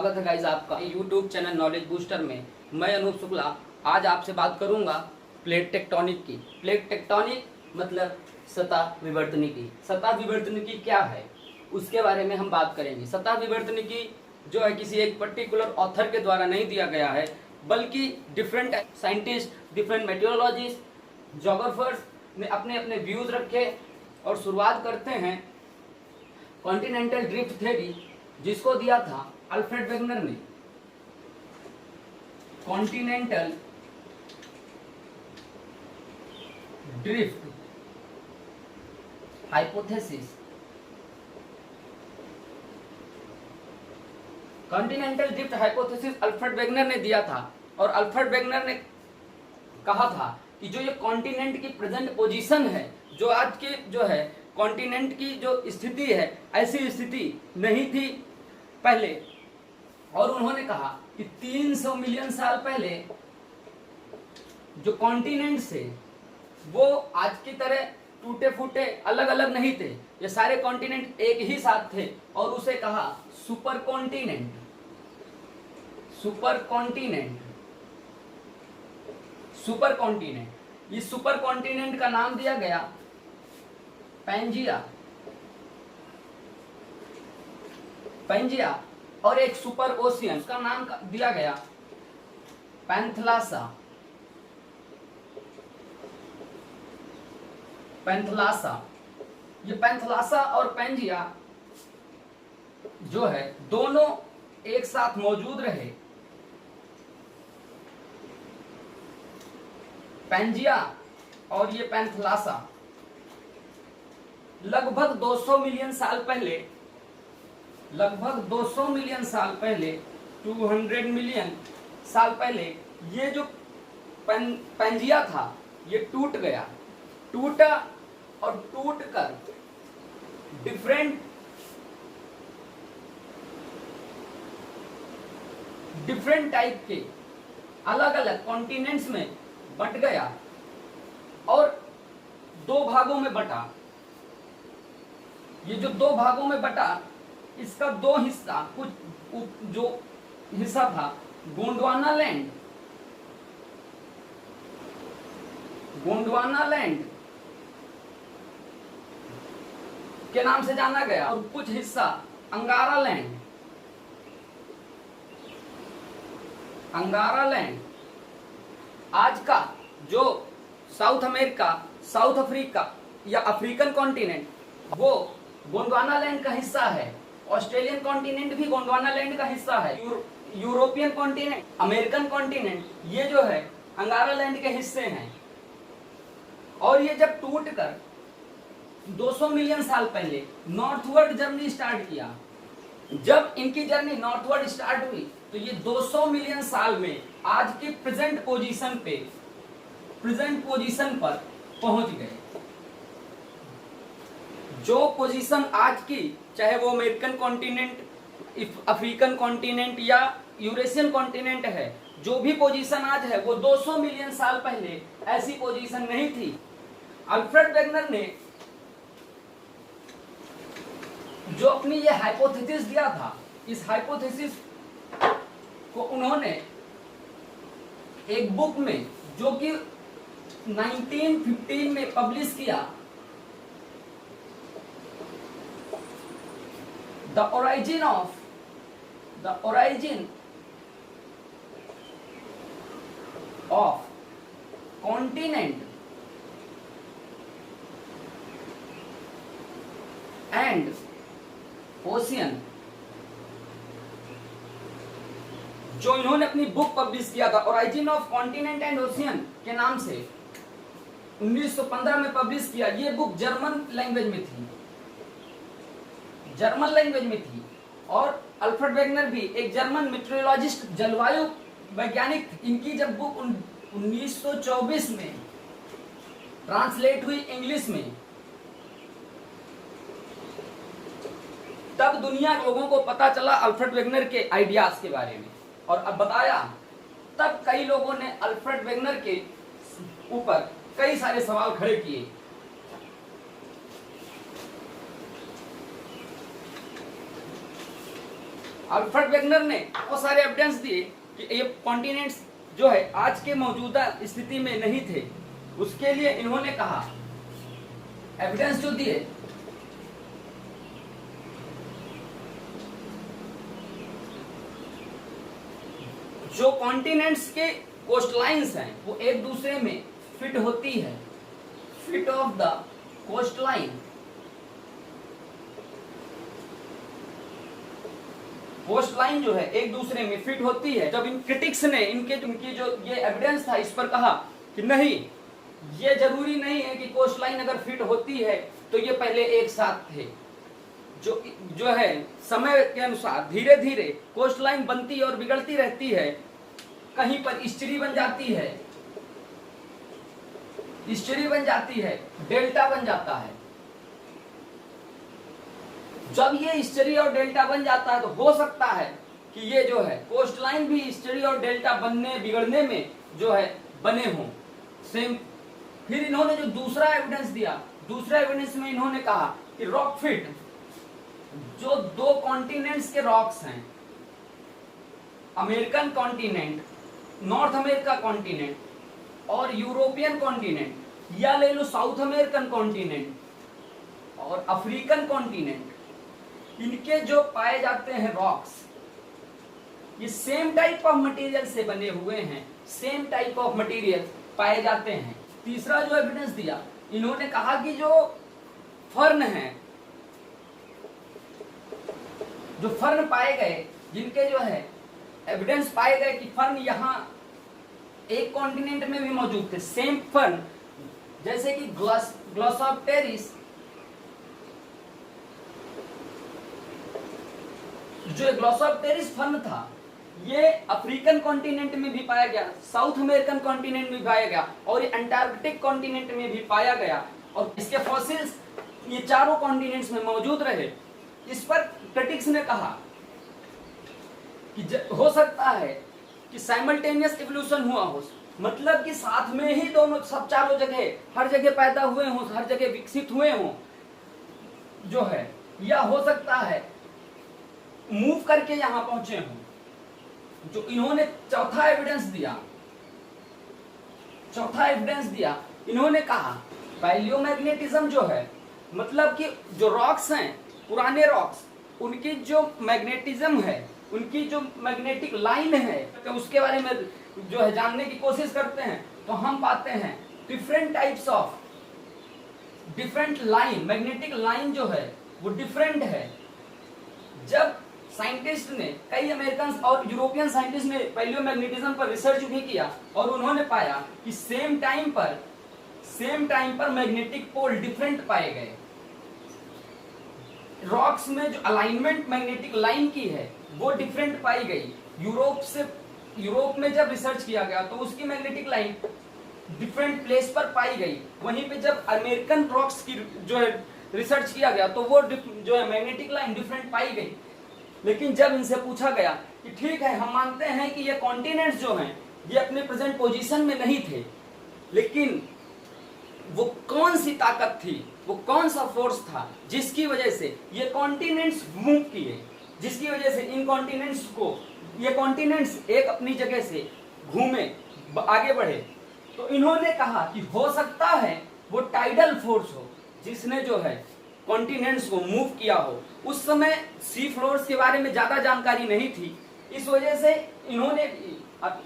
स्वागत है गाइस आपका यूट्यूब चैनल नॉलेज बूस्टर में। मैं अनूप शुक्ला आज आपसे बात करूंगा प्लेट टेक्टोनिक की। प्लेट टेक्टोनिक मतलब सतह विवर्तनिकी। सतह विवर्तनिकी क्या है उसके बारे में हम बात करेंगे। सतह विवर्तनिकी जो है किसी एक पर्टिकुलर ऑथर के द्वारा नहीं दिया गया है, बल्कि डिफरेंट साइंटिस्ट, डिफरेंट मेटेरोलॉजिस्ट, जोग्राफर्स ने अपने अपने व्यूज रखे। और शुरुआत करते हैं कॉन्टिनेंटल ड्रिफ्ट थ्योरी, जिसको दिया था अल्फ्रेड वेगनर ने। Continental drift hypothesis. Continental drift hypothesis Alfred Wegener ने दिया था। और अल्फ्रेड वेगनर ने कहा था कि जो ये कॉन्टिनेंट की प्रेजेंट पोजीशन है, जो आज के जो है कॉन्टिनेंट की जो स्थिति है, ऐसी स्थिति नहीं थी पहले। और उन्होंने कहा कि 300 मिलियन साल पहले जो कॉन्टिनेंट्स थे वो आज की तरह टूटे फूटे अलग अलग नहीं थे। ये सारे कॉन्टिनेंट एक ही साथ थे और उसे कहा super continent. Super continent, super continent. इस सुपर कॉन्टिनेंट का नाम दिया गया पैंजिया। पैंजिया। और एक सुपर ओशियन का नाम दिया गया पैंथलासा। पैंथलासा। ये पैंथलासा और पैंजिया जो है दोनों एक साथ मौजूद रहे। पैंजिया और ये पैंथलासा लगभग 200 मिलियन साल पहले, लगभग 200 मिलियन साल पहले, 200 मिलियन साल पहले ये जो पैंजिया था ये टूट गया। टूटा और टूटकर डिफरेंट टाइप के अलग अलग कॉन्टिनेंट्स में बट गया और दो भागों में बटा। ये जो दो भागों में बटा, इसका दो हिस्सा, कुछ जो हिस्सा था गोंडवाना लैंड, गोंडवाना लैंड के नाम से जाना गया, और कुछ हिस्सा अंगारा लैंड, अंगारा लैंड। आज का जो साउथ अमेरिका, साउथ अफ्रीका या अफ्रीकन कॉन्टिनेंट वो गोंडवाना लैंड का हिस्सा है। ऑस्ट्रेलियन कॉन्टिनेंट भी गोंडवाना लैंड का हिस्सा है। यूरोपियन कॉन्टिनेंट, अमेरिकन कॉन्टिनेंट, ये जो है अंगारा लैंड के हिस्से हैं। और ये जब टूटकर 200 मिलियन साल पहले नॉर्थवर्ड जर्नी स्टार्ट किया, जब इनकी जर्नी नॉर्थवर्ड स्टार्ट हुई तो ये 200 मिलियन साल में आज की प्रेजेंट पोजीशन पर पहुंच गए। जो पोजीशन आज की, चाहे वो अमेरिकन कॉन्टिनेंट, अफ्रीकन कॉन्टिनेंट या यूरेशियन कॉन्टिनेंट है, जो भी पोजीशन आज है वो 200 मिलियन साल पहले ऐसी पोजीशन नहीं थी। अल्फ्रेड वेगनर ने जो अपनी ये हाइपोथेसिस दिया था, इस हाइपोथेसिस को उन्होंने एक बुक में, जो कि 1915 में पब्लिश किया, The origin of continent and ocean, जो इन्होंने अपनी बुक पब्लिश किया था origin of continent and ocean के नाम से, 1915 में पब्लिश किया। ये बुक जर्मन लैंग्वेज में थी, जर्मन लैंग्वेज में थी। और अल्फ्रेड वेगनर भी एक जर्मन मेट्रोलॉजिस्ट, जलवायु वैज्ञानिक। इनकी जब बुक 1924 में ट्रांसलेट हुई इंग्लिश में, तब दुनिया के लोगों को पता चला अल्फ्रेड वेगनर के आइडियाज के बारे में और अब बताया। तब कई लोगों ने अल्फ्रेड वेगनर के ऊपर कई सारे सवाल खड़े किए। अल्फ्रेड वेगनर ने बहुत सारे एविडेंस दिए कि ये कॉन्टिनेंट्स जो है आज के मौजूदा स्थिति में नहीं थे। उसके लिए इन्होंने कहा, एविडेंस जो दिए, जो कॉन्टिनेंट्स के कोस्टलाइंस हैं वो एक दूसरे में फिट होती है, fit of the coastline, coastline जो है एक दूसरे में फिट होती है। जब इन क्रिटिक्स ने इनकी जो ये एविडेंस था इस पर कहा कि नहीं, ये जरूरी नहीं है कि कोस्टलाइन अगर फिट होती है तो ये पहले एक साथ थे। जो है समय के अनुसार धीरे धीरे कोस्टलाइन बनती और बिगड़ती रहती है, कहीं पर इस्चरी बन जाती है, इस्चरी बन जाती है, डेल्टा बन जाता है। जब ये इस्चरी और डेल्टा बन जाता है तो हो सकता है कि ये जो है कोस्टलाइन भी इस्चरी और डेल्टा बनने बिगड़ने में जो है बने हों सेम। फिर इन्होंने जो दूसरा एविडेंस दिया, दूसरा एविडेंस में इन्होंने कहा कि रॉक फिट, जो दो कॉन्टिनेंट्स के रॉक्स हैं, American continent, north America continent और यूरोपियन कॉन्टिनेंट, या ले लो साउथ अमेरिकन कॉन्टिनेंट और अफ्रीकन कॉन्टिनेंट, इनके जो पाए जाते हैं रॉक्स, ये सेम टाइप ऑफ मटेरियल से बने हुए हैं, सेम टाइप ऑफ मटेरियल पाए जाते हैं। तीसरा जो एविडेंस दिया, इन्होंने कहा कि जो फर्न है, जो फर्न पाए गए, जिनके जो है एविडेंस पाए गए कि फर्न यहाँ एक कॉन्टिनेंट में भी मौजूद थे, सेम फर्न, जैसे कि ग्लॉसोप्टेरिस, जो ग्लॉसोप्टेरिस फर्न था, ये अफ्रीकन कॉन्टिनेंट में भी पाया गया, साउथ अमेरिकन कॉन्टिनेंट में भी पाया गया और ये अंटार्कटिक कॉन्टिनेंट में भी पाया गया, और इसके फॉसिल्स ये चारों कॉन्टिनेंट्स में मौजूद रहे। इस पर क्रिटिक्स ने कहा कि हो सकता है कि साइमल्टेनियस इवोल्यूशन हुआ हो, मतलब कि साथ में ही दोनों सब चारों जगह, हर जगह पैदा हुए हों, हर जगह विकसित हुए हों जो है, या हो सकता है मूव करके यहां पहुंचे हों। जो इन्होंने चौथा एविडेंस दिया, इन्होंने कहा पैलियोमैग्नेटिज्म जो है, मतलब कि जो रॉक्स हैं, पुराने रॉक्स, उनकी जो मैग्नेटिज्म है, उनकी जो मैग्नेटिक लाइन है, तो उसके बारे में जो है जानने की कोशिश करते हैं, तो हम पाते हैं different types of different line, magnetic line जो है वो डिफरेंट है। जब साइंटिस्ट ने, कई अमेरिकन और यूरोपियन साइंटिस्ट ने पैलियोमैग्नेटिज्म पर रिसर्च भी किया और उन्होंने पाया कि सेम टाइम पर मैग्नेटिक पोल डिफरेंट पाए गए। रॉक्स में जो अलाइनमेंट मैग्नेटिक लाइन की है वो डिफरेंट पाई गई। यूरोप में जब रिसर्च किया गया तो उसकी मैग्नेटिक लाइन डिफरेंट प्लेस पर पाई गई। वहीं पे जब अमेरिकन रॉक्स की जो है रिसर्च किया गया तो वो जो है मैग्नेटिक लाइन डिफरेंट पाई गई। लेकिन जब इनसे पूछा गया कि ठीक है, हम मानते हैं कि ये कॉन्टिनेंट्स जो हैं ये अपने प्रेजेंट पोजीशन में नहीं थे, लेकिन वो कौन सी ताकत थी, वो कौन सा फोर्स था जिसकी वजह से ये कॉन्टिनेंट्स मूव किए, जिसकी वजह से इन कॉन्टिनेंट्स को, ये कॉन्टिनेंट्स एक अपनी जगह से घूमे, आगे बढ़े। तो इन्होंने कहा कि हो सकता है वो टाइडल फोर्स हो जिसने जो है कॉन्टिनेंट्स को मूव किया हो। उस समय सी फ्लोर्स के बारे में ज्यादा जानकारी नहीं थी, इस वजह से इन्होंने,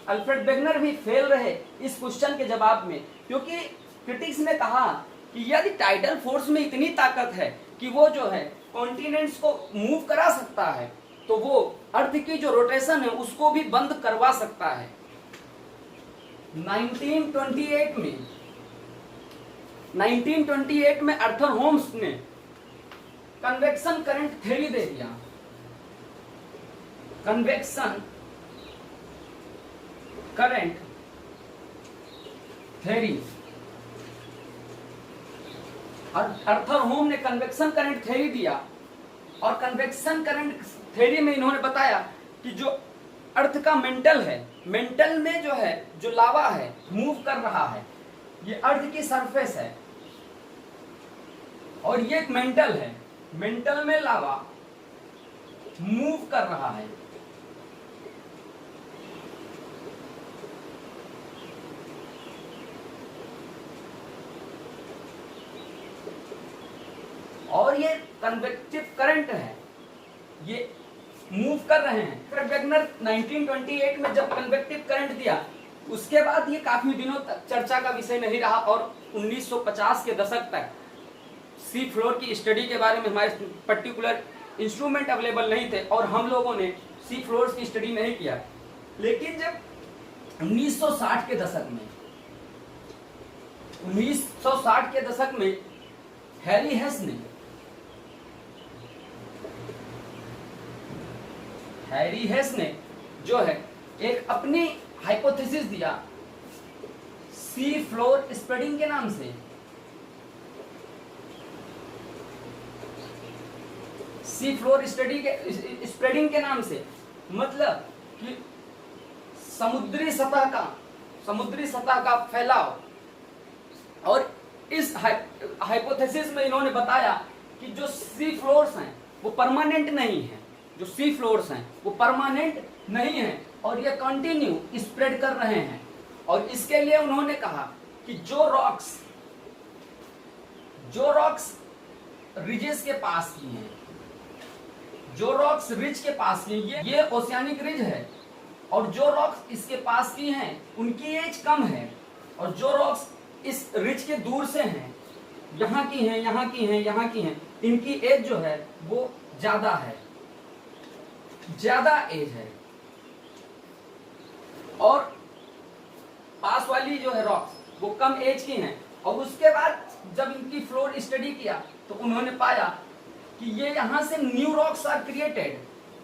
अल्फ्रेड वेगनर भी फेल रहे इस क्वेश्चन के जवाब में, क्योंकि क्रिटिक्स ने कहा कि यदि टाइडल फोर्स में इतनी ताकत है कि वो जो है कॉन्टिनेंट्स को मूव करा सकता है, तो वो अर्थ की जो रोटेशन है उसको भी बंद करवा सकता है। 1928 में आर्थर होम्स ने कन्वेक्शन करंट थ्योरी दे दिया। Convection current theory, Arthur home ने कन्वेक्शन करंट थ्योरी दिया, और कन्वेक्शन करंट थ्योरी में इन्होंने बताया कि जो अर्थ का मेंटल है, मेंटल में जो है, जो लावा है मूव कर रहा है, ये अर्थ की सरफेस है और ये एक मेंटल है, मेंटल में लावा मूव कर रहा है। और ये कन्वेक्टिव करंट है, ये मूव कर रहे हैं। वेगनर 1928 में जब कन्वेक्टिव करंट दिया, उसके बाद ये काफी दिनों तक चर्चा का विषय नहीं रहा और 1950 के दशक तक सी फ्लोर की स्टडी के बारे में हमारे पर्टिकुलर इंस्ट्रूमेंट अवेलेबल नहीं थे और हम लोगों ने सी फ्लोर्स की स्टडी नहीं किया। लेकिन जब 1960 के दशक में 1960 के दशक में हैरी हेस ने जो है एक अपनी हाइपोथेसिस दिया सी फ्लोर स्प्रेडिंग के नाम से। सी फ्लोर स्प्रेडिंग के नाम से मतलब कि समुद्री सतह का फैलाव। और इस हाइपोथेसिस में इन्होंने बताया कि जो सी फ्लोर्स हैं वो परमानेंट नहीं है, जो सी फ्लोर्स हैं वो परमानेंट नहीं है और ये कंटिन्यू स्प्रेड कर रहे हैं। और इसके लिए उन्होंने कहा कि जो रॉक्स रिजेस के पास की हैं, जो रॉक्स रिज के पास की, ये ओशियानिक रिज है, और जो रॉक्स इसके पास की हैं उनकी एज कम है, और जो रॉक्स इस रिज के दूर से हैं, यहाँ की हैं, यहाँ की हैं, यहाँ की हैं, इनकी एज जो है वो ज्यादा है, ज्यादा एज है। और पास वाली जो है रॉक्स वो कम एज की हैं। और उसके बाद जब इनकी फ्लोर स्टडी किया तो उन्होंने पाया कि ये यहाँ से new rocks are created,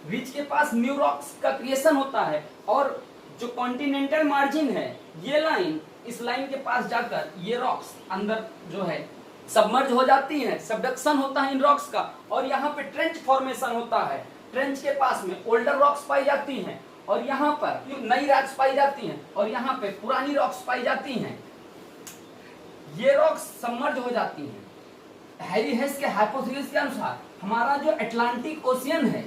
ridge के पास न्यू रॉक्स का क्रिएशन होता है, और जो कॉन्टिनेंटल मार्जिन है ये लाइन, इस लाइन के पास जाकर ये रॉक्स अंदर जो है सबमर्ज हो जाती हैं, सबडक्शन होता है इन रॉक्स का, और यहाँ पे ट्रेंच फॉर्मेशन होता है। ट्रेंच के पास में ओल्डर रॉक्स पाई जाती हैं और यहाँ पर नई रॉक्स पाई जाती हैं और यहाँ पे पुरानी रॉक्स पाई जाती हैं। ये रॉक्स सबमर्ज हो जाती हैं। हैरी हेस के हाइपोथेसिस के अनुसार हमारा जो अटलांटिक ओशियन है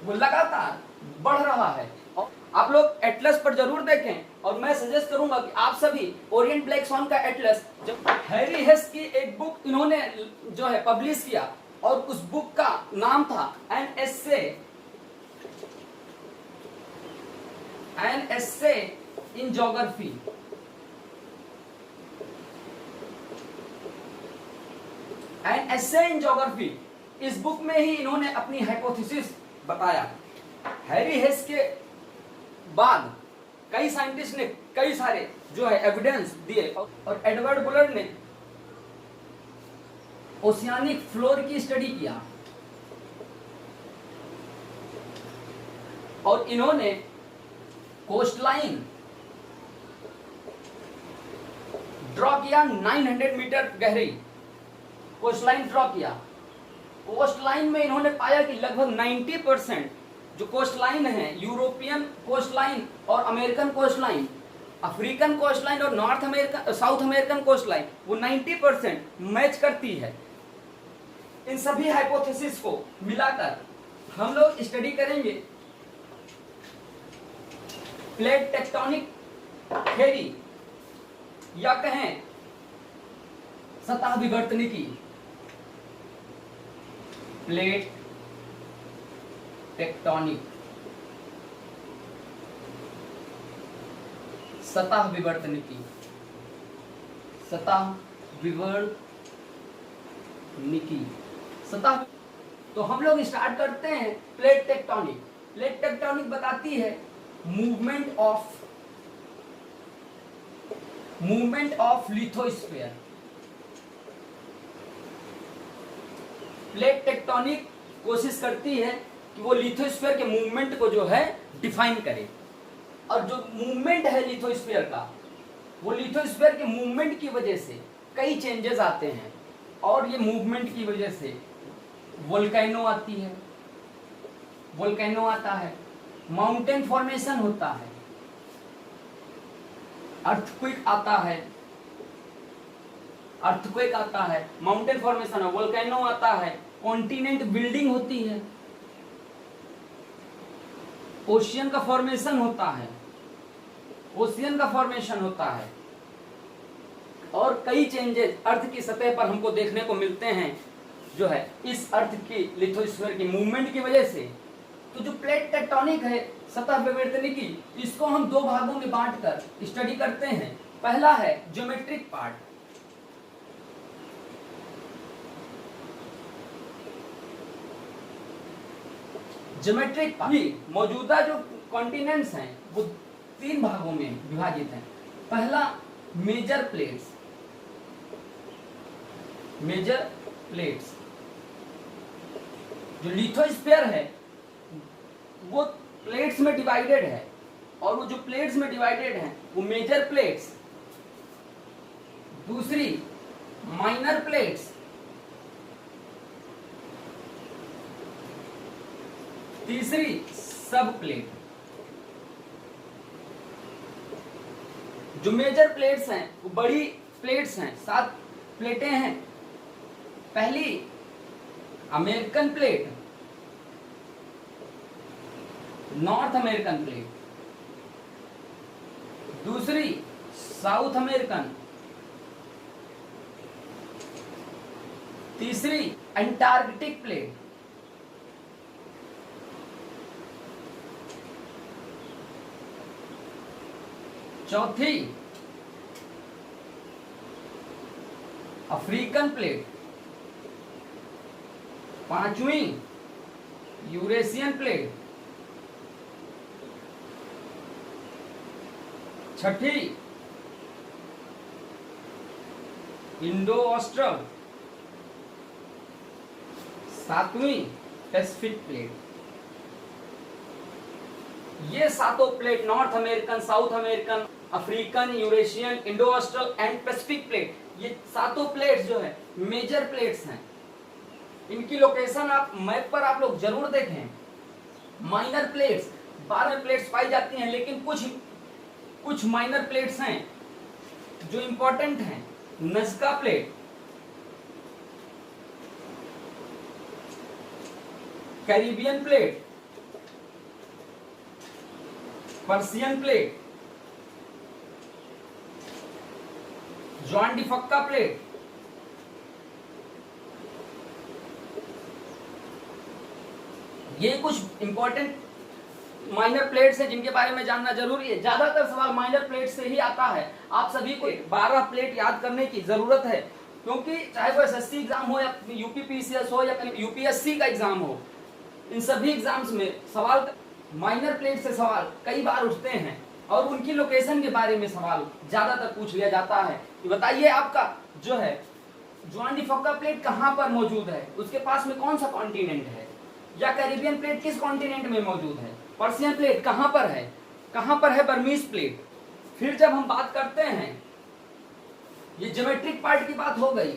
वो लगातार बढ़ रहा है। और आप लोग एटलस पर जरूर देखें, और मैं सजेस्ट करूंगा कि आप सभी ओरिएंट ब्लैक स्वैन का एटलस, जब हैरी हेस की एक बुक इन्होंने जो है पब्लिश किया, और उस बुक का नाम था an essay in geography. An essay in geography, इस बुक में ही इन्होंने अपनी हाइपोथेसिस बताया। हैरी हेस के बाद कई साइंटिस्ट ने कई सारे जो है एविडेंस दिए, और एडवर्ड बुलर ने ओशियानिक फ्लोर की स्टडी किया, और इन्होंने कोस्टलाइन ड्रॉ किया। 900 मीटर गहरी कोस्टलाइन ड्रॉ किया। कोस्टलाइन में इन्होंने पाया कि लगभग 90% जो कोस्टलाइन है, यूरोपियन कोस्टलाइन और अमेरिकन कोस्टलाइन, अफ्रीकन कोस्टलाइन और north American South American coastline, वो 90% मैच करती है। इन सभी हाइपोथेसिस को मिलाकर हम लोग स्टडी करेंगे प्लेट टेक्टोनिक थ्योरी, या कहें सतह विवर्तनिकी। प्लेट टेक्टोनिक, सतह विवर्तनिकी, सतह विवर्तनिकी, सतह। तो हम लोग स्टार्ट करते हैं प्लेट टेक्टोनिक। प्लेट टेक्टोनिक बताती है movement of lithosphere. Plate tectonic कोशिश करती है कि वो लिथोस्फीयर के मूवमेंट को जो है डिफाइन करे, और जो मूवमेंट है लिथोस्फीयर का, वो लिथोस्फीयर के मूवमेंट की वजह से कई चेंजेस आते हैं, और ये मूवमेंट की वजह से वोल्केनो आती है, वोल्केनो आता है, माउंटेन फॉर्मेशन होता है, अर्थक्वेक आता है, माउंटेन फॉर्मेशन है, वोल्केनो आता है, कॉन्टिनेंट बिल्डिंग होती है, ओशियन का फॉर्मेशन होता है, ओशियन का फॉर्मेशन होता है, और कई चेंजेस अर्थ की सतह पर हमको देखने को मिलते हैं जो है इस अर्थ की लिथोस्फीयर की मूवमेंट की वजह से। तो जो प्लेट टेक्टोनिक है, सतह विवर्तनिकी, इसको हम दो भागों में बांटकर स्टडी करते हैं। पहला है ज्योमेट्रिक पार्ट, ज्योमेट्रिक पार्ट मौजूदा जो कॉन्टिनेंट्स हैं वो तीन भागों में विभाजित हैं। पहला मेजर प्लेट्स, मेजर प्लेट्स जो लिथोस्फीयर है वो प्लेट्स में डिवाइडेड है, और वो जो प्लेट्स में डिवाइडेड है वो मेजर प्लेट्स, दूसरी माइनर प्लेट्स, तीसरी सब प्लेट। जो मेजर प्लेट्स हैं वो बड़ी प्लेट्स हैं, 7 प्लेटें हैं। पहली American plate, North American plate, दूसरी साउथ अमेरिकन, तीसरी अंटार्कटिक प्लेट, चौथी अफ्रीकन प्लेट, पांचवी यूरेशियन प्लेट, छठी इंडो ऑस्ट्रल, सातवीं पैसिफिक प्लेट। ये सातों plate, North American, South American, African, Eurasian, Indo Austral and Pacific plate, ये सातों प्लेट्स जो है मेजर प्लेट्स हैं। इनकी लोकेशन आप मैप पर आप लोग जरूर देखें। माइनर प्लेट्स 12 प्लेट्स पाई जाती हैं, लेकिन कुछ माइनर प्लेट्स हैं जो इंपॉर्टेंट हैं। Nazca plate, Caribbean plate, Persian plate, Juan de Fuca plate, ये कुछ इंपॉर्टेंट माइनर प्लेट्स हैं जिनके बारे में जानना जरूरी है। ज्यादातर सवाल माइनर प्लेट से ही आता है। आप सभी को 12 प्लेट याद करने की जरूरत है, क्योंकि चाहे वो एसएससी एग्जाम हो या यूपीपीसीएस हो या यूपीएससी का एग्जाम हो, इन सभी एग्जाम्स में सवाल माइनर प्लेट से सवाल कई बार उठते हैं, और उनकी लोकेशन के बारे में सवाल ज्यादातर पूछ लिया जाता है कि बताइए आपका जो है जुआन डी फक्का प्लेट कहाँ पर मौजूद है, उसके पास में कौन सा कॉन्टिनेंट है, या कैरिबियन प्लेट किस कॉन्टिनेंट में मौजूद है, पर्शियन प्लेट कहाँ पर है बर्मीज प्लेट। फिर जब हम बात करते हैं, ये ज्योमेट्रिक पार्ट की बात हो गई।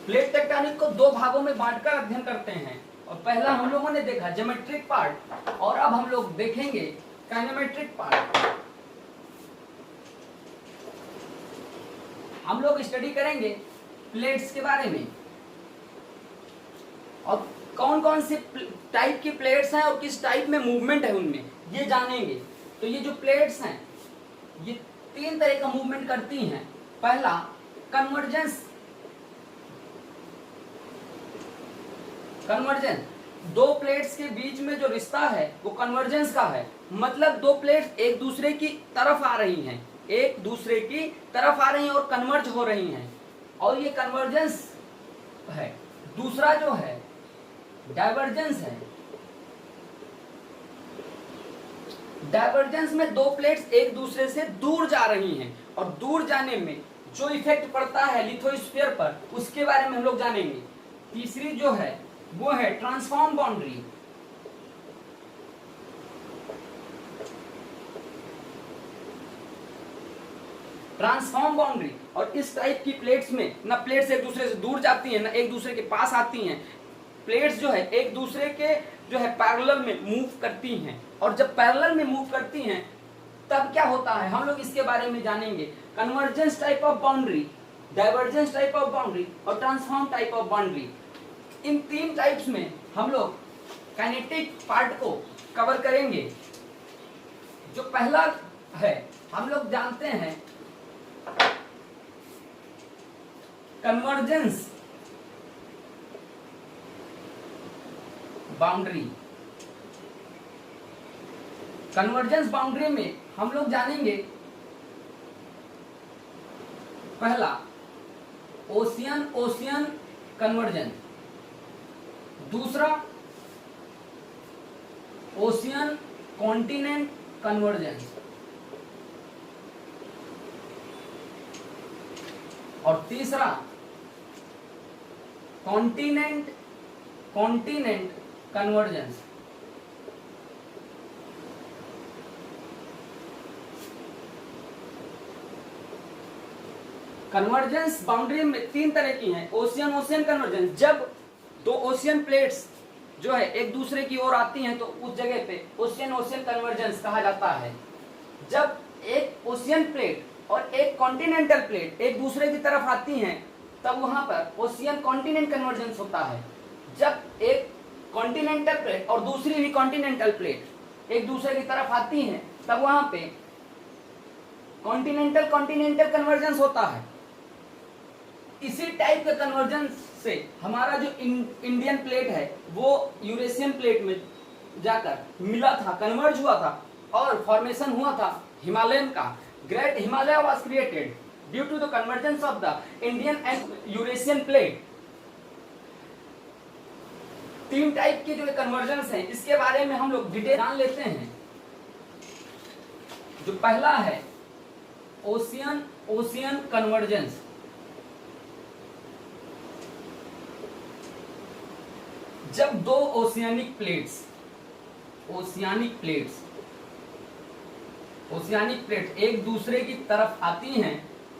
प्लेट टेक्टोनिक को दो भागों में बांटकर अध्ययन करते हैं, और पहला हम लोगों ने देखा ज्योमेट्रिक पार्ट, और अब हम लोग देखेंगे काइनेमेट्रिक पार्ट। हम लोग स्टडी करेंगे प्लेट्स के बारे में, और कौन कौन से टाइप की प्लेट्स हैं और किस टाइप में मूवमेंट है उनमें, ये जानेंगे। तो ये जो प्लेट्स हैं ये 3 तरह का मूवमेंट करती हैं। पहला कन्वर्जेंस, दो प्लेट्स के बीच में जो रिश्ता है वो कन्वर्जेंस का है। मतलब दो प्लेट्स एक दूसरे की तरफ आ रही हैं, और कन्वर्ज हो रही हैं, और ये कन्वर्जेंस है। दूसरा जो है डाइवर्जेंस है। डाइवर्जेंस में दो प्लेट्स एक दूसरे से दूर जा रही हैं, और दूर जाने में जो इफेक्ट पड़ता है लिथोस्फीयर पर, उसके बारे में हम लोग जानेंगे। तीसरी जो है वो है ट्रांसफॉर्म बाउंड्री। और इस टाइप की प्लेट्स में ना प्लेट्स एक दूसरे से दूर जाती हैं, ना एक दूसरे के पास आती हैं। प्लेट्स जो है एक दूसरे के जो है पैरेलल में मूव करती हैं, और जब पैरेलल में मूव करती हैं तब क्या होता है हम लोग इसके बारे में जानेंगे। Convergence type of boundary divergence type of boundary और ट्रांसफॉर्म टाइप ऑफ बाउंड्री। इन 3 टाइप्स में हम लोग काइनेटिक पार्ट को कवर करेंगे। जो पहला है, हम लोग जानते हैं कन्वर्जेंस बाउंड्री। कन्वर्जेंस बाउंड्री में हम लोग जानेंगे पहला ओशियन ओशियन कन्वर्जेंस, दूसरा ओशियन कॉन्टिनेंट कन्वर्जेंस और तीसरा कॉन्टिनेंट कन्वर्जेंस। कन्वर्जेंस बाउंड्री में 3 तरह की हैं। ओशियन ओशियन कन्वर्जेंस, जब 2 ओशियन प्लेट्स जो है एक दूसरे की ओर आती हैं तो उस जगह पे ओशियन ओशियन कन्वर्जेंस कहा जाता है। जब एक ओशियन प्लेट और एक कॉन्टिनेंटल प्लेट एक दूसरे की तरफ आती हैं तब वहां पर ओशियन कॉन्टिनेंट कन्वर्जेंस होता है। जब एक कॉन्टिनेंटल प्लेट और दूसरी भी कॉन्टिनेंटल प्लेट एक दूसरे की तरफ आती हैं तब वहां पे कॉन्टिनेंटल कन्वर्जेंस होता है। इसी टाइप के कन्वर्जेंस से हमारा जो इंडियन प्लेट है वो यूरेशियन प्लेट में जाकर मिला था, कन्वर्ज हुआ था और फॉर्मेशन हुआ था हिमालयन का। Great Himalaya was created due to the convergence of the Indian and Eurasian plate. 3 type के जो कन्वर्जेंस हैं इसके बारे में हम लोग डिटेल जान लेते हैं। जो पहला है ओशियन ओशियन कन्वर्जेंस। जब 2 ओशियानिक प्लेट एक दूसरे की तरफ आती हैं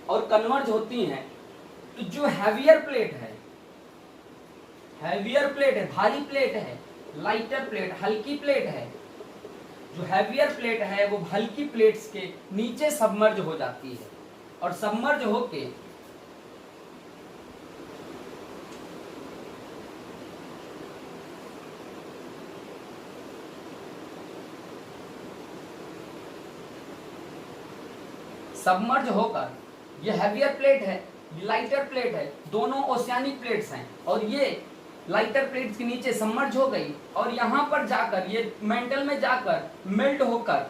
और कन्वर्ज होती हैं तो जो हैवियर प्लेट है, भारी प्लेट है, लाइटर प्लेट, हल्की प्लेट है, जो हैवियर प्लेट है वो हल्की प्लेट्स के नीचे सबमर्ज हो जाती है और सबमर्ज होके सबमर्ज होकर ये हैवियर प्लेट है, ये लाइटर प्लेट है, दोनों ओशियानिक प्लेट्स हैं और ये लाइटर प्लेट्स के नीचे सबमर्ज हो गई और यहां पर जाकर ये मेंटल में जाकर मेल्ट होकर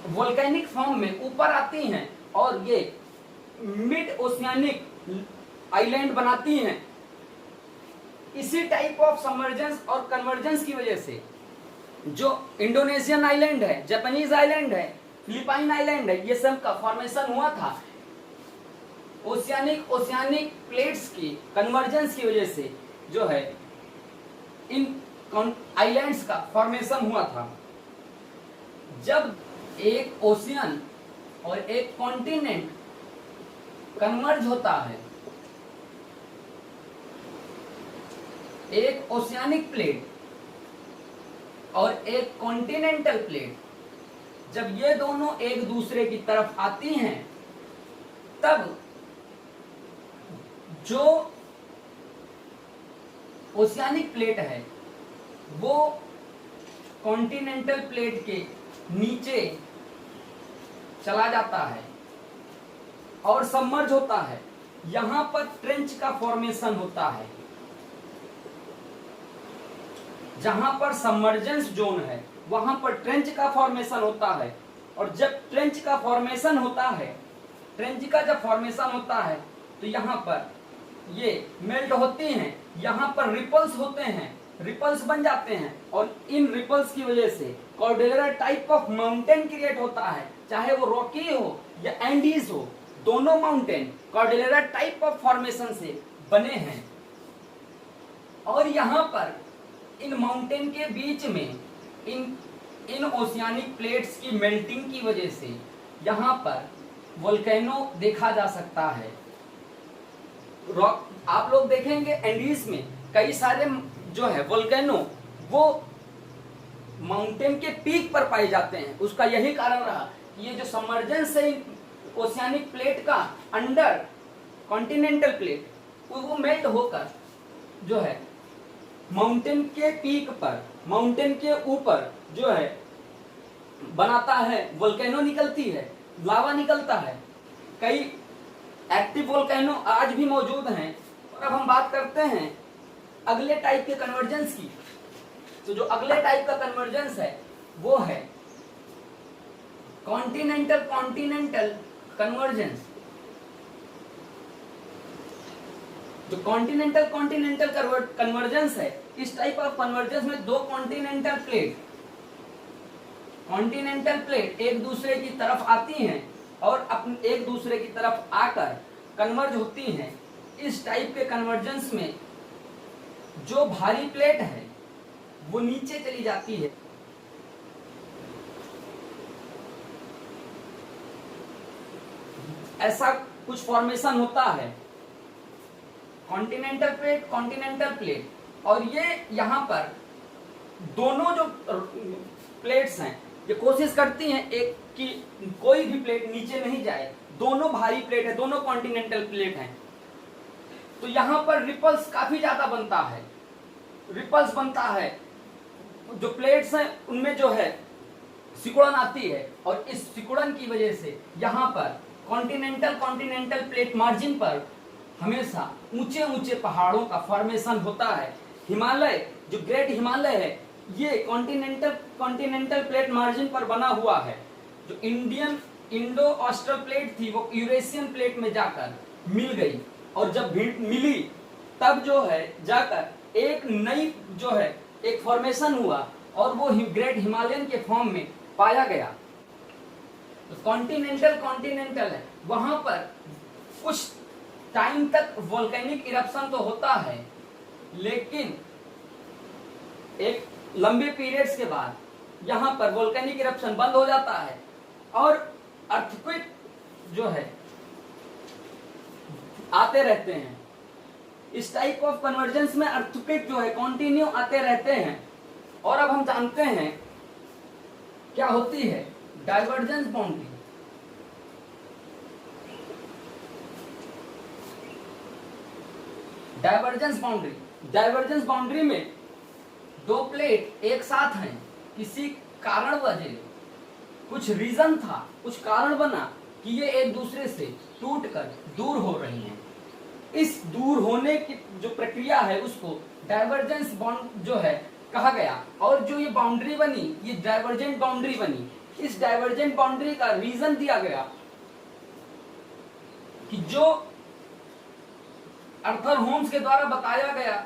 वोल्केनिक फॉर्म में ऊपर आती हैं और ये मिड ओशियानिक आइलैंड बनाती हैं। इसी टाइप ऑफ सबमर्जेंस और कन्वर्जेंस की वजह से जो इंडोनेशियन आइलैंड है, जापानीज आइलैंड है, फिलिपाइन आइलैंड है, ये सब का फॉर्मेशन हुआ था ओशियानिक प्लेट्स की कन्वर्जेंस की वजह से। जो है इन आइलैंड्स का फॉर्मेशन हुआ था। जब एक ओशियन और एक कॉन्टिनेंट कन्वर्ज होता है, एक ओशियानिक प्लेट और एक कॉन्टिनेंटल प्लेट, जब ये दोनों एक दूसरे की तरफ आती हैं तब जो ओशियानिक प्लेट है वो कॉन्टिनेंटल प्लेट के नीचे चला जाता है और सबमर्ज होता है। यहां पर ट्रेंच का फॉर्मेशन होता है। जहां पर सबमर्जेंस जोन है वहां पर ट्रेंच का फॉर्मेशन होता है और जब ट्रेंच का फॉर्मेशन होता है, ट्रेंच का जब फॉर्मेशन होता है तो यहां पर ये मेल्ट होती हैं, यहां पर रिपल्स होते हैं, रिपल्स बन जाते हैं और इन रिपल्स की वजह से Cordillera type of mountain create होता है। चाहे वो रॉकी हो या एंडीज हो, दोनों mountain Cordillera type of formation से बने हैं। और यहां पर इन माउंटेन के बीच में इन ओशियानिक प्लेट्स की मेल्टिंग की वजह से यहां पर वोल्केनो देखा जा सकता है। रॉक आप लोग देखेंगे एंडीज में कई सारे जो है वोल्केनो वो माउंटेन के पीक पर पाए जाते हैं। उसका यही कारण रहा कि ये जो सबमर्जेंस है ओशियानिक प्लेट का अंडर कॉन्टिनेंटल प्लेट वो मेल्ट होकर जो है माउंटेन के पीक पर, माउंटेन के ऊपर जो है बनाता है, वोल्केनो निकलती है, लावा निकलता है। कई एक्टिव वोल्केनो आज भी मौजूद हैं। और अब हम बात करते हैं अगले टाइप के कन्वर्जेंस की। तो जो अगले टाइप का कन्वर्जेंस है वो है कॉन्टिनेंटल कॉन्टिनेंटल कन्वर्जेंस। जो कॉन्टिनेंटल कॉन्टिनेंटल कन्वर्जेंस है, इस टाइप ऑफ कन्वर्जेंस में दो कॉन्टिनेंटल प्लेट एक दूसरे की तरफ आती हैं और एक दूसरे की तरफ आकर कन्वर्ज होती हैं। इस टाइप के कन्वर्जेंस में जो भारी प्लेट है वो नीचे चली जाती है। ऐसा कुछ फॉर्मेशन होता है कॉन्टिनेंटल प्लेट। और ये यहां पर दोनों जो प्लेट्स हैं ये कोशिश करती हैं एक कि कोई भी प्लेट नीचे नहीं जाए। दोनों भारी प्लेट है, दोनों कॉन्टिनेंटल प्लेट हैं। तो यहां पर रिपल्स काफी ज्यादा बनता है, रिपल्स बनता है। जो प्लेट्स हैं उनमें जो है सिकुड़न आती है और इस सिकुड़न की वजह से यहां पर कॉन्टिनेंटल प्लेट मार्जिन पर हमेशा ऊंचे ऊंचे पहाड़ों का फॉर्मेशन होता है। हिमालय, जो ग्रेट हिमालय है, ये कॉन्टिनेंटल प्लेट मार्जिन पर बना हुआ है। जो इंडो ऑस्ट्रल प्लेट थी वो यूरेशियन प्लेट में जाकर मिल गई और जब मिली तब जो है जाकर एक नई जो है एक फॉर्मेशन हुआ और वो ग्रेट हिमालयन के फॉर्म में पाया गया। तो कॉन्टिनेंटल है, वहां पर कुछ टाइम तक वोल्केनिक इरप्शन तो होता है, लेकिन एक लंबे पीरियड्स के बाद यहां पर वोल्केनिक इरप्शन बंद हो जाता है और अर्थक्वेक जो है आते रहते हैं। इस टाइप ऑफ कन्वर्जेंस में अर्थक्वेक जो है कंटिन्यू आते रहते हैं। और अब हम जानते हैं क्या होती है डाइवर्जेंस बाउंड्री। डाइवर्जेंस बाउंड्री में दो प्लेट एक साथ हैं, किसी कारण वजह कुछ रीजन था, कुछ कारण बना कि ये एक दूसरे से टूटकर दूर हो रही हैं। इस दूर होने की जो प्रक्रिया है उसको डाइवर्जेंस बाउंड जो है कहा गया। और जो ये बाउंड्री बनी, ये डाइवर्जेंट बाउंड्री बनी। इस डाइवर्जेंट बाउंड्री का रीजन दिया गया कि जो अर्थर होम्स के द्वारा बताया गया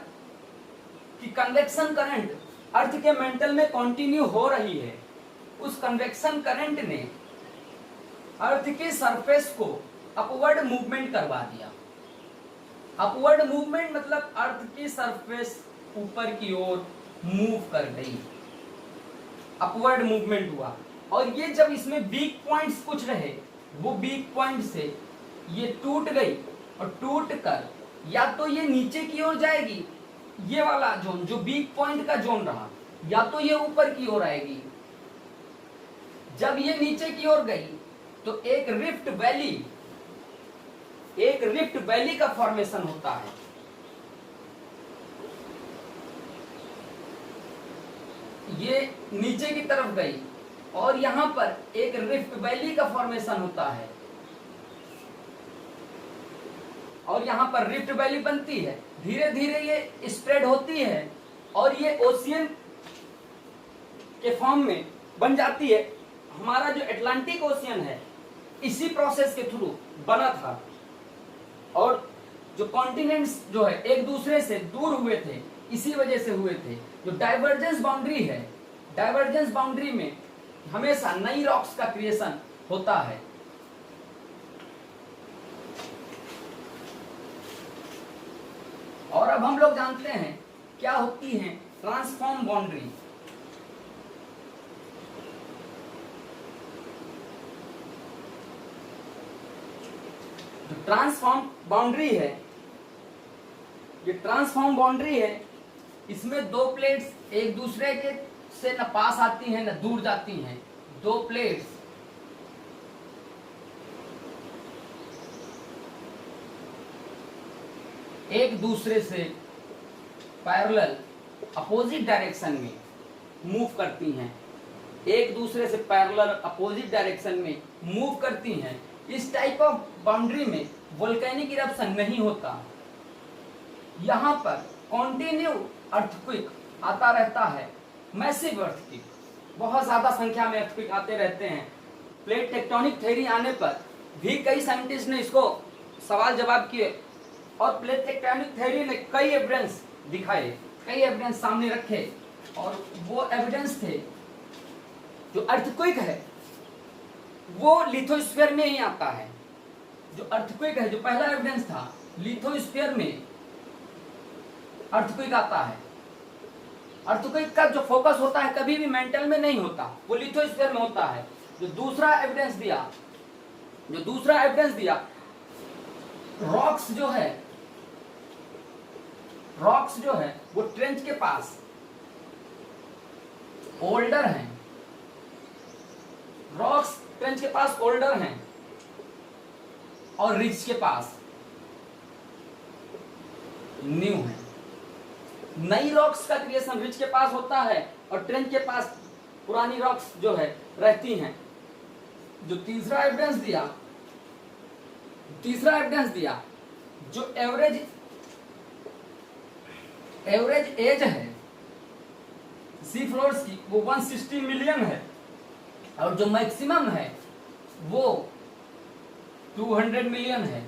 कि कन्वेक्शन करंट अर्थ के मेंटल में कंटिन्यू हो रही है। उस कन्वेक्शन करंट ने अर्थ के सरफेस को अपवर्ड मूवमेंट करवा दिया। अपवर्ड मूवमेंट मतलब अर्थ की सरफेस ऊपर की ओर मूव कर गई, अपवर्ड मूवमेंट हुआ। और ये जब इसमें वीक पॉइंट्स कुछ रहे, वो वीक पॉइंट से ये टूट गई और टूट कर या तो ये नीचे की ओर जाएगी, ये वाला जोन जो वीक पॉइंट का जोन रहा, या तो ये ऊपर की ओर आएगी। जब ये नीचे की ओर गई तो एक रिफ्ट वैली का फॉर्मेशन होता है। ये नीचे की तरफ गई और यहां पर एक रिफ्ट वैली का फॉर्मेशन होता है और यहां पर रिफ्ट वैली बनती है। धीरे धीरे ये स्प्रेड होती है और ये ओशियन के फॉर्म में बन जाती है। हमारा जो अटलांटिक ओशियन है इसी प्रोसेस के थ्रू बना था। और जो कॉन्टिनेंट्स जो है एक दूसरे से दूर हुए थे, इसी वजह से हुए थे। जो डाइवर्जेंस बाउंड्री है, डाइवर्जेंस बाउंड्री में हमेशा नई रॉक्स का क्रिएशन होता है। और अब हम लोग जानते हैं क्या होती है ट्रांसफॉर्म बाउंड्री। जो ट्रांसफॉर्म बाउंड्री है, ये ट्रांसफॉर्म बाउंड्री है, इसमें दो प्लेट्स एक दूसरे के से न पास आती हैं न दूर जाती हैं। दो प्लेट्स एक दूसरे से पैरेलल अपोजिट डायरेक्शन में मूव करती हैं, एक दूसरे से पैरेलल अपोजिट डायरेक्शन में मूव करती हैं, इस टाइप ऑफ बाउंड्री में वोल्केनिक इरप्शन नहीं होता। यहाँ पर कॉन्टिन्यू अर्थक्वेक आता रहता है, मैसिव अर्थक्वेक, बहुत ज्यादा संख्या में अर्थक्वेक आते रहते हैं। प्लेट टेक्टोनिक थ्योरी आने पर भी कई साइंटिस्ट ने इसको सवाल जवाब किए और प्लेट टेक्टोनिक थ्योरी ने कई एविडेंस दिखाए, कई एविडेंस सामने रखे, और वो एविडेंस थे जो अर्थक्वेक है वो लिथोस्फीयर में ही आता है। जो अर्थक्वेक है, जो पहला एविडेंस था, लिथोस्फीयर में अर्थक्वेक आता है। अर्थक्वेक का जो फोकस होता है कभी भी मेंटल में नहीं होता, वो लिथोस्फीयर में होता है। जो दूसरा एविडेंस दिया रॉक्स जो है वो ट्रेंच के पास ओल्डर हैं, रॉक्स ट्रेंच के पास ओल्डर हैं और रिज के पास न्यू है। नई रॉक्स का क्रिएशन रिज के पास होता है और ट्रेंच के पास पुरानी रॉक्स जो है रहती हैं। जो तीसरा एविडेंस दिया जो एवरेज एज है सी फ्लोर्स की वो 160 मिलियन है और जो मैक्सिमम है वो 200 मिलियन है।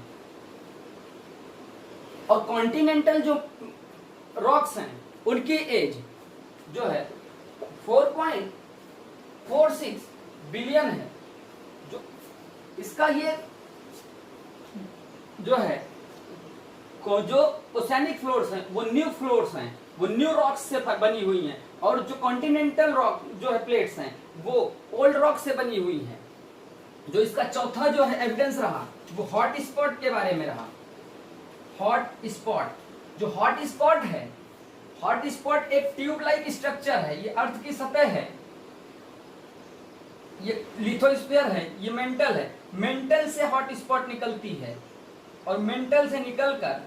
और कॉन्टिनेंटल जो रॉक्स हैं उनकी एज जो है 4.46 बिलियन है। जो इसका ये जो है जो ओशियानिक फ्लोर्स हैं वो न्यू फ्लोर्स हैं, वो न्यू रॉक्स से बनी हुई हैं, और जो कॉन्टिनेंटल रॉक जो है प्लेट्स हैं वो ओल्ड रॉक से बनी हुई हैं। जो इसका चौथा जो है एविडेंस रहा वो हॉट स्पॉट के बारे में रहा। हॉट स्पॉट एक ट्यूब लाइक स्ट्रक्चर है, ये अर्थ की सतह है, ये लिथोस्फीयर है, ये मेंटल है। मेंटल से हॉट स्पॉट निकलती है और मेंटल से निकलकर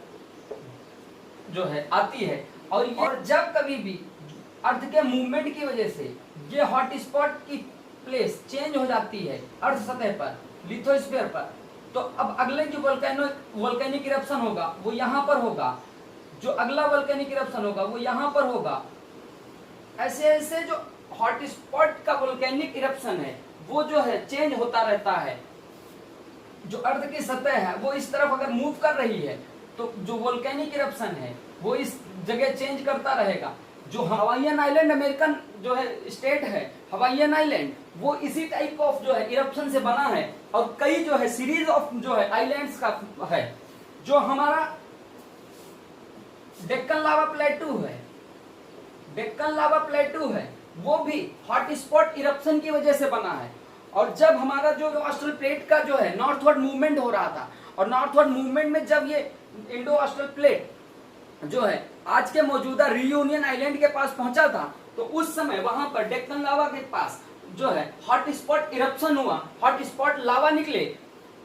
जो है आती है, और जब कभी भी अर्थ के मूवमेंट की वजह से ये हॉट स्पॉट की प्लेस चेंज हो जाती है अर्थ सतह पर, लिथोस्फीयर पर, तो अब अगले जो वोल्केनिक इरप्शन होगा वो यहाँ पर होगा, जो अगला वोल्केनिक इरप्शन होगा वो यहाँ पर होगा। ऐसे ऐसे जो हॉट स्पॉट का वोल्केनिक इरप्शन है वो जो है चेंज होता रहता है। जो अर्थ की सतह है वो इस तरफ अगर मूव कर रही है तो जो वोल्केनिक इरप्शन है वो इस जगह चेंज करता रहेगा। जो हवाईयन आइलैंड अमेरिकन जो है स्टेट है, हवाईयन आइलैंड, वो इसी टाइप ऑफ जो है इरप्शन से बना है, और कई जो है सीरीज ऑफ जो है आइलैंड्स का है। जो हमारा डेक्कन लावा प्लेटू है वो भी हॉट स्पॉट इरप्शन की वजह से बना है। और जब हमारा जो ऑस्ट्रल प्लेट का जो है नॉर्थवर्ड मूवमेंट हो रहा था, और नॉर्थवर्ड मूवमेंट में जब ये इंडो ऑस्ट्रल प्लेट जो है आज के मौजूदा रियूनियन आइलैंड के पास पहुंचा था, तो उस समय वहां पर डेक्कन लावा के पास जो है हॉट स्पॉट इरप्शन हुआ, हॉट स्पॉट लावा निकले,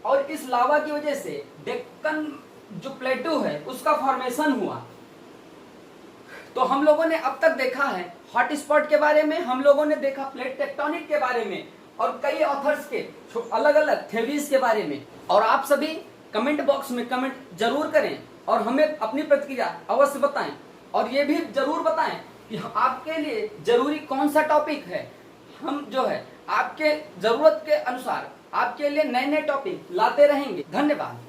और इस लावा की वजह से डेक्कन जो प्लेटू है उसका फॉर्मेशन हुआ। तो हम लोगों ने अब तक देखा है हॉट स्पॉट के बारे में, हम लोगों ने देखा प्लेट टेक्टोनिक के बारे में, और कई ऑथर्स के अलग अलग थ्योरीज के बारे में। और आप सभी कमेंट बॉक्स में कमेंट जरूर करें और हमें अपनी प्रतिक्रिया अवश्य बताएं, और ये भी जरूर बताएं कि आपके लिए जरूरी कौन सा टॉपिक है। हम जो है आपके जरूरत के अनुसार आपके लिए नए नए टॉपिक लाते रहेंगे। धन्यवाद।